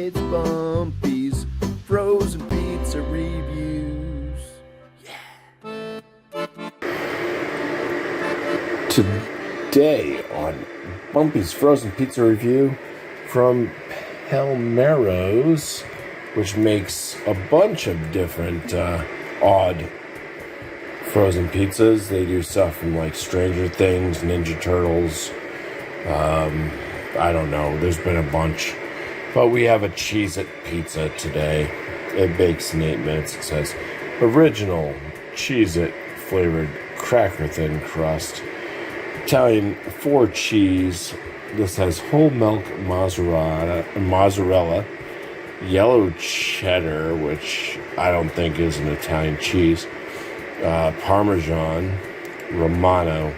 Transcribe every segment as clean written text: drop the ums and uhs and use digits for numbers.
It's BuMpY-isms frozen pizza reviews. Yeah. Today on BuMpY-isms frozen pizza review from PALERMO'S, which makes a bunch of different odd frozen pizzas. They do stuff from like Stranger Things, Ninja Turtles. I don't know. There's been a bunch. But we have a Cheez-It Pizza today. It bakes in 8 minutes. It says original Cheez-It flavored cracker thin crust. Italian 4 cheese. This has whole milk mozzarella, yellow cheddar, which I don't think is an Italian cheese, Parmesan, Romano,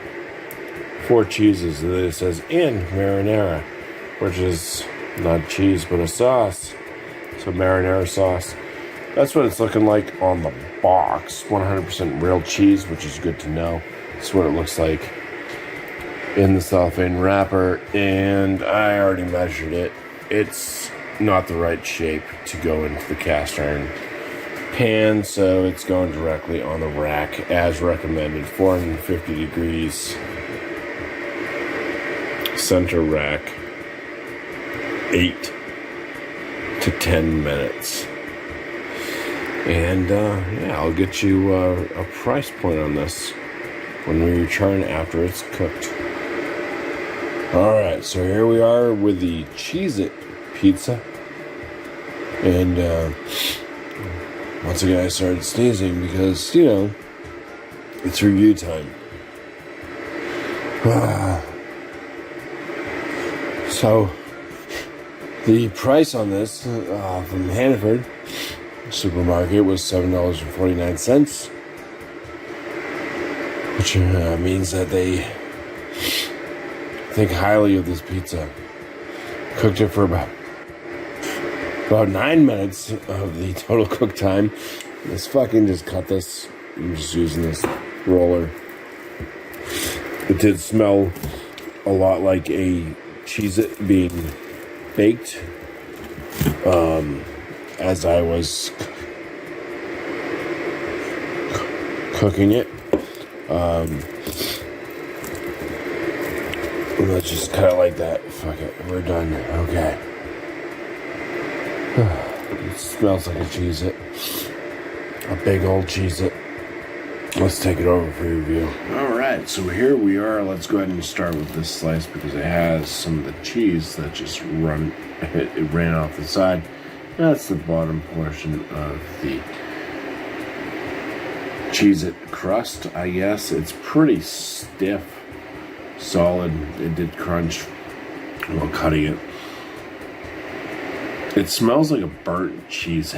4 cheeses. And then it says and marinara, which is not cheese but a sauce. So marinara sauce. That's what it's looking like on the box. 100% real cheese, which is good to know. That's what it looks like in the cellophane wrapper, and I already measured it. It's not the right shape to go into the cast iron pan, so it's going directly on the rack as recommended. 450 degrees center rack, 8 to 10 minutes. And yeah, I'll get you a price point on this when we return after it's cooked. Alright, so here we are with the Cheez-It Pizza. And once again I started sneezing because, you know, it's review time. So, the price on this from Hannaford supermarket was $7.49, which means that they think highly of this pizza. Cooked it for about 9 minutes of the total cook time. Let's fucking just cut this. I'm just using this roller. It did smell a lot like a Cheez-It being baked as I was cooking it. Let's just cut it like that. Fuck it. We're done. Okay. It smells like a Cheez-It. A big old Cheez-It. Let's take it over for review. Alright, so here we are. Let's go ahead and start with this slice because it has some of the cheese that just it ran off the side. That's the bottom portion of the Cheez-It crust, I guess. It's pretty stiff. Solid. It did crunch while cutting it. It smells like a burnt cheese.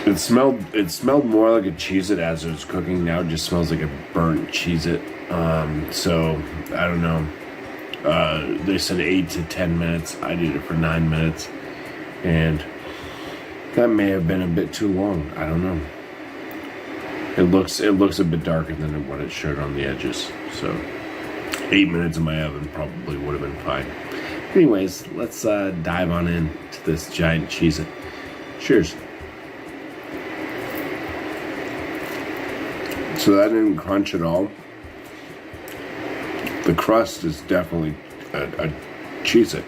It smelled more like a Cheez-It as it was cooking. Now it just smells like a burnt Cheez-It. So I don't know. They said 8 to 10 minutes. I did it for 9 minutes, and that may have been a bit too long. I don't know. It looks a bit darker than what it showed on the edges. So 8 minutes in my oven probably would have been fine. Anyways, let's dive on in to this giant Cheez-It. Cheers. So that didn't crunch at all. The crust is definitely a Cheez-It.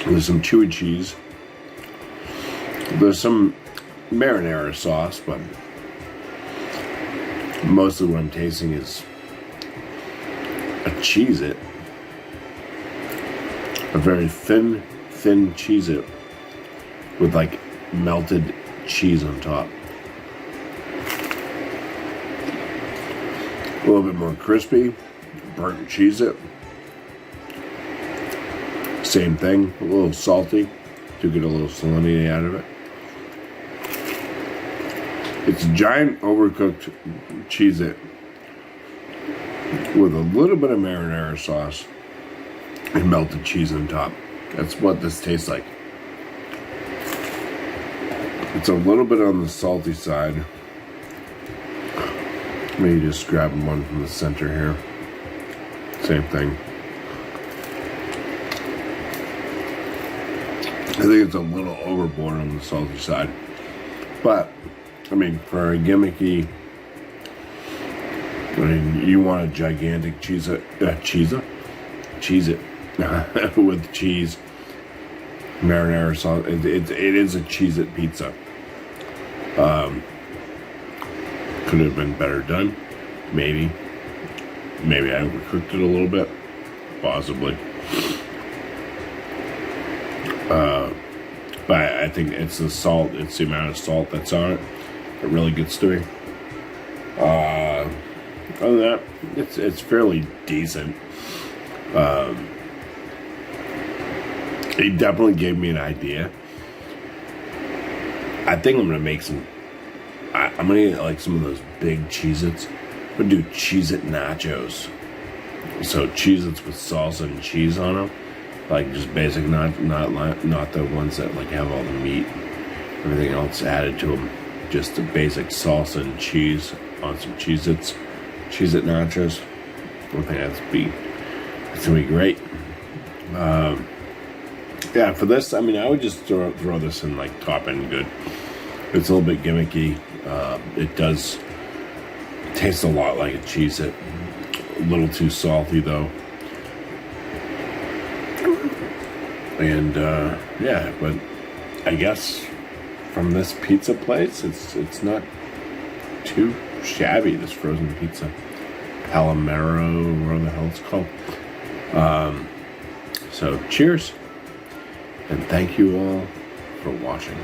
There's some chewy cheese. There's some marinara sauce, but mostly what I'm tasting is a Cheez-It. A very thin Cheez-It with like melted cheese on top. A little bit more crispy, burnt Cheez-It. Same thing, a little salty to get a little salinity out of it. It's a giant overcooked Cheez-It with a little bit of marinara sauce and melted cheese on top. That's what this tastes like. It's a little bit on the salty side. Maybe just grab one from the center here. Same thing. I think it's a little overboard on the salty side. But, I mean, for a gimmicky, I mean, you want a gigantic Cheez-It with cheese, marinara sauce. It is a Cheez-It pizza. Could have been better done, maybe. Maybe I overcooked it a little bit, possibly. But I think it's the salt, it's the amount of salt that's on it. It really gets to me. Other than that, it's fairly decent. It definitely gave me an idea. I think I'm gonna make some. I'm gonna get like some of those big Cheez-Its. I'm gonna do Cheez-It nachos. So Cheez-Its with salsa and cheese on them, like just basic, not the ones that like have all the meat, everything else added to them. Just the basic salsa and cheese on some Cheez-Its, Cheez-It nachos. I think it's gonna be great. Yeah, for this, I mean, I would just throw this in like top end good. It's a little bit gimmicky. It does taste a lot like a Cheez-It. A little too salty though. And yeah, but I guess from this pizza place, it's not too shabby. This frozen pizza, Palomero, whatever the hell it's called. So cheers, and thank you all for watching.